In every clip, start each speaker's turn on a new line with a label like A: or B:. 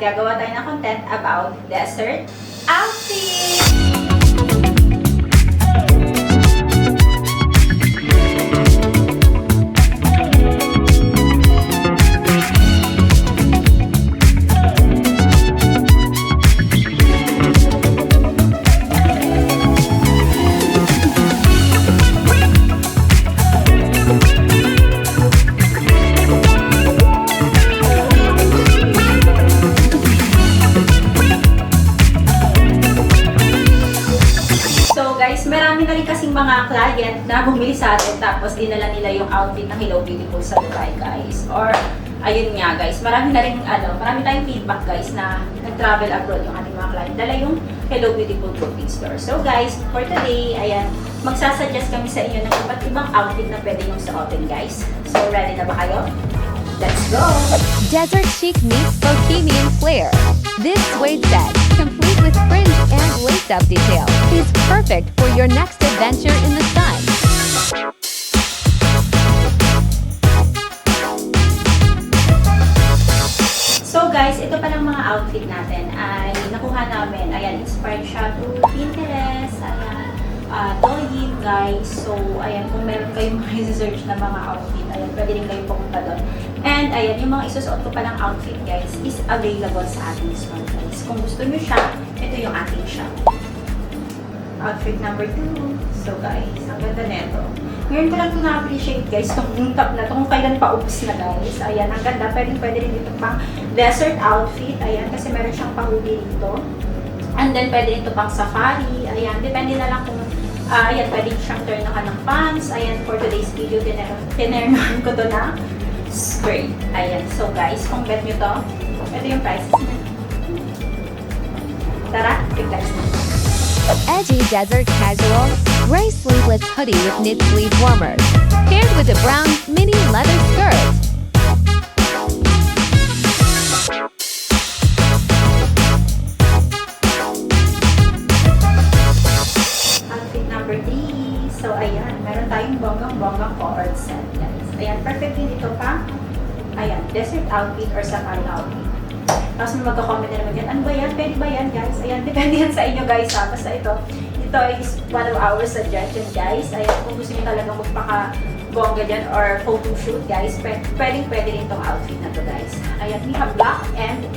A: gagawa tayo ng content about desert outfit! Marami na rin kasing mga client na bumili sa atin tapos dinala nila yung outfit ng Hello Beautiful sa Dubai, guys. Or, ayun nga guys, marami na rin, marami tayong feedback guys na nag-travel abroad yung ating mga client. Dala yung Hello Beautiful clothing store. So guys, for today, ayan, magsasuggest kami sa inyo ng iba't ibang outfit na pwede yung suotin, guys. So, ready na ba kayo? Let's go!
B: Desert chic meets bohemian flair. This suede set, complete with fringe and lace-up detail, is perfect for your next adventure in the sun.
A: So guys, ito palang mga outfit natin ay nakuha namin. Ayan, inspired siya to Pinterest. Ayan, Douyin, guys. So, ayan, kung meron kayong search na mga outfit, ayan, pwede rin kayong pumunta doon. And ayan, yung mga isusuot ko palang outfit, guys, is available sa ating store, guys. Kung gusto nyo siya, ito yung ating shop. Outfit number 2. So guys, ang ganda nito. Ngayon ko lang ito na-appreciate, guys, itong top na ito, kung kailan pa ubos na, guys. Ayan, ang ganda. Pwede rin dito pang desert outfit. Ayan, kasi meron siyang pang-hoodie dito. And then, pwede ito pang safari. Ayan, depende na lang kung, ayan, pwede siyang turn na ka ng pants. Ayan, for today's video, tinernahan ko to na skirt. Ayan, so guys, kung bet nyo to, ito yung prices niya. Tara, tiglas na.
B: Edgy desert casual, gray sleeveless hoodie with knit sleeve warmers, paired with a brown mini leather skirt.
A: Outfit number 3. So, ayan, meron tayong bonggang-bonggang covered set, guys. Ayan, perfect din ito pa. Ayan, desert outfit or safari outfit. Tapos may magka-comment na naman yan, ano ba yan? Pwede ba yan, guys? Ayan, depende yan sa inyo, guys, ha? Basta ito is one of our suggestion, guys. Ayan, kung gusto nyo talaga magpaka-bongga dyan or photo shoot, guys, pwede rin itong outfit na to, guys. Ayan, we have black and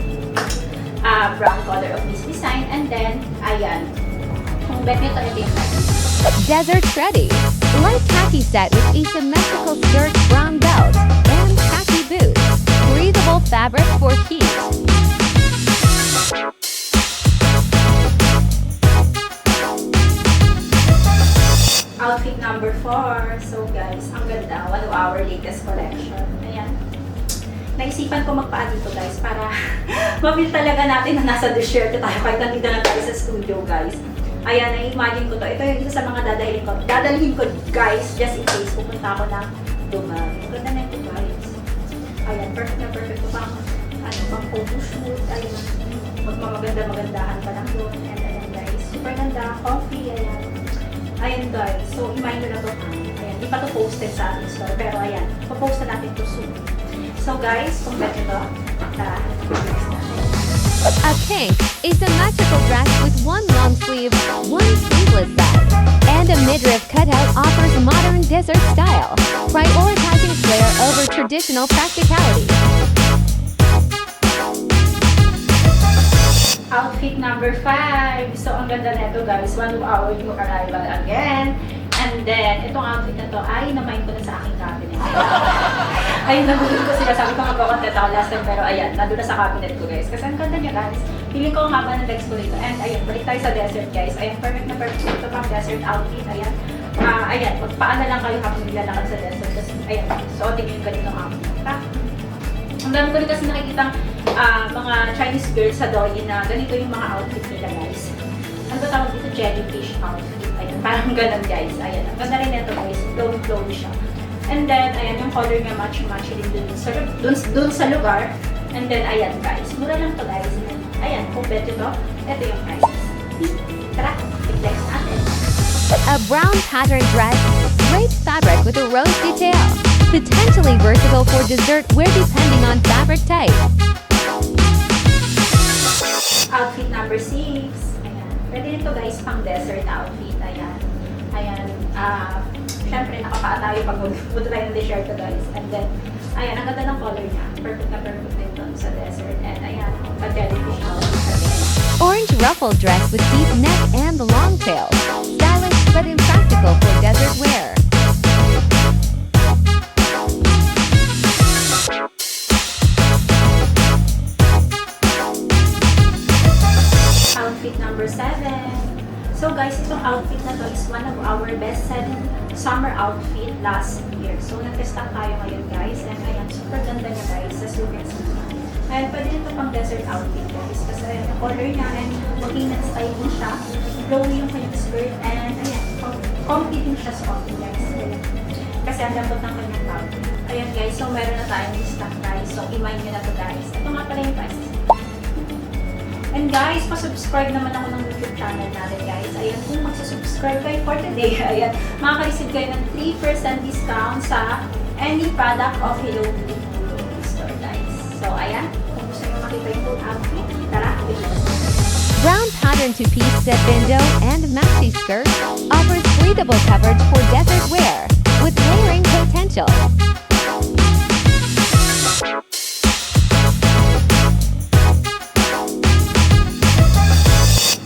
A: brown color of this design. And then, ayan, kung bet nyo ito yung
B: Desert Shreddy, light khaki set with asymmetrical skirt, brown belt, and khaki boots. Breathable fabric for heat.
A: Outfit number 4. So guys, ang ganda. One of our latest collection. Ayan. Naisipan ko magpaa dito, guys, para mapil talaga natin na nasa desert tayo kahit nandito na tayo sa studio, guys. Ayan, na-imagine ko to. Ito yung isa sa mga dadalhin ko, guys, just in case pupunta ako ng Dubai. Ang ganda na ito, guys. Ayan, perfect na perfect ko pang photoshoot. Ayan, magmamaganda-magandahan pa lang doon. And ayan, guys, super ganda, coffee, ayan. Ayan, guys, so imagine nyo na to. Ayan, di pa to posted sa ating store, pero ayan, papost na natin to soon. So guys, kung bet nyo to, tara, next natin.
B: A pink asymmetrical dress with one long sleeve, one sleeveless set, and a midriff cutout offers modern desert style, prioritizing flair over traditional practicality.
A: Outfit number 5. So, ang ganda nito, guys. One of our new arrival again. And then, itong outfit na to ay namain ko na sa aking cabinet. Ayun, nabulog ko sila. Sabi ko magkakontent ako last time, pero ayan, nandun na sa cabinet ko, guys. Kasi ang ganda niya, guys. Feeling ko ang haba ng legs ko dito. And ayan, balik tayo sa desert, guys. Ayan, perfect na perfect. Ito pang desert outfit. Ayan. Ayan, magpaana lang kayo habang nilalakad sa desert. Kasi, ayan, suotin nyo yung ganitong outfit. Ang dami ko rin kasi nakikitang mga Chinese girls sa Douyin na ganito yung mga outfit nila, guys. Ano ba tawag dito? Jellyfish outfit. Ayan, parang ganun, guys. Ayan, ang ganda rin ito, guys. Flowy siya. And then, ayan, yung color niya match-match din dun sa lugar. And then, ayan, guys. Mura lang to, guys. Ayan, kung bet ito yung prices. Tara, i-flex natin.
B: A brown pattern dress, draped fabric with a rose detail. Potentially versatile for dessert wear depending on fabric type.
A: outfit number 6. Ayan. Pwede nito guys pang desert outfit. Ayan. Ayan. Syempre, nakapaa tayo pag punta tayo ng desert to guys. And then, ayan, ang ganda ng color niya. Perfect na perfect din doon sa desert. And ayan, pa-jellyfish na
B: Orange ruffle dress with deep neck and the long tail. Stylish but impractical for desert wear.
A: Outfit number 7. So guys, itong outfit na to is one of our best-selling summer outfit last year. So nag-test tayo ngayon guys. And ayan, super ganda niya guys. As you can see. Ayan, pwede nito pang desert outfit guys. Kasi ayan, yung color niya and maging styling siya. Flowy yung kanyang skirt. And ayan, comfy din siya sa outfit guys. Kasi ang lambot ng kanyang outfit. Ayan guys, so meron na tayong stock guys. So i-mind nyo na to guys. Ito nga pala yung price. And guys, pa-subscribe naman ako ng YouTube channel natin guys. Ayan, kung magsusubscribe kayo for today, ayan, makaka-receive kayo ng 3% discount sa any product of Hello Beauty store guys. So ayan, kung gusto nyo makita yung full outfit, tara,
B: Brown pattern two-piece set bandeau and maxi skirt offers breathable coverage for desert wear with layering potential.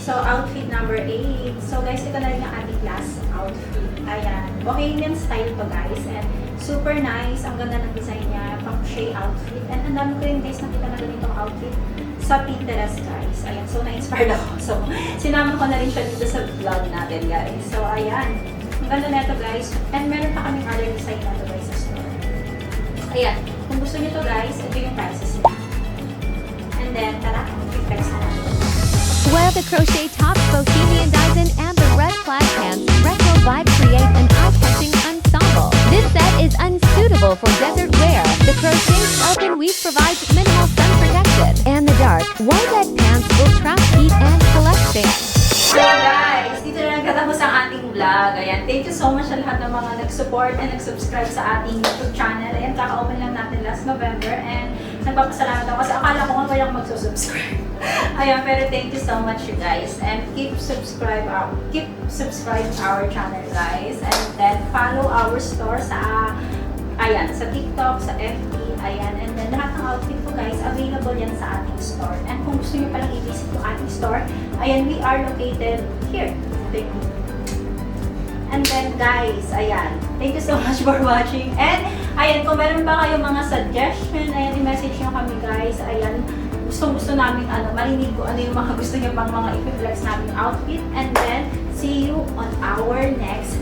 A: So, outfit number 8. So, guys, ito na rin yung ating last outfit. Ayan. Bohemian style to, guys. And super nice. Ang ganda ng design niya. Pang-crochet outfit. And ang dami ko rin, guys, nakita na ganitong outfit sa Pinterest, guys. Ayan. So, na-inspired ako. So, sinama ko na rin siya dito sa vlog natin, guys. So, ayan. Ang ganda na ito, guys. And meron pa kaming other design na ito, guys, sa store. Ayan. Kung gusto niyo to, guys, ito yung prices niya. And then, tara, i-flex na natin.
B: Wear the crochet top, bohemian dizen, and the red plaid pants. Retro vibe create an eye-catching ensemble. This set is unsuitable for desert wear. The crochet's open weave provides minimal sun protection. And the dark, wide-leg pants will trap heat and collect sand.
A: So guys, dito na nagtatapos ang ating vlog. Ayan, thank you so much sa lahat ng mga nag-support and nag-subscribe sa ating YouTube channel. Ayan, kaka-open lang natin last November and nagpapasalamat ako kasi akala ko nga walang magsusubscribe. Ayan, pero thank you so much you guys and keep subscribe our channel guys and then follow our store sa ayan, sa TikTok, sa FB, ayan, and then lahat ng outfit ko guys, available yan sa ating store. And kung gusto nyo palang i-visit yung ating store, ayan, we are located here. And then guys, ayan, thank you so much for watching. And ayan, kung meron pa kayong mga suggestion, ayan, i-message nyo kami guys. Ayan, gusto namin marinig ko ano yung mga gusto nyo pang mga i-flex namin outfit. And then, see you on our next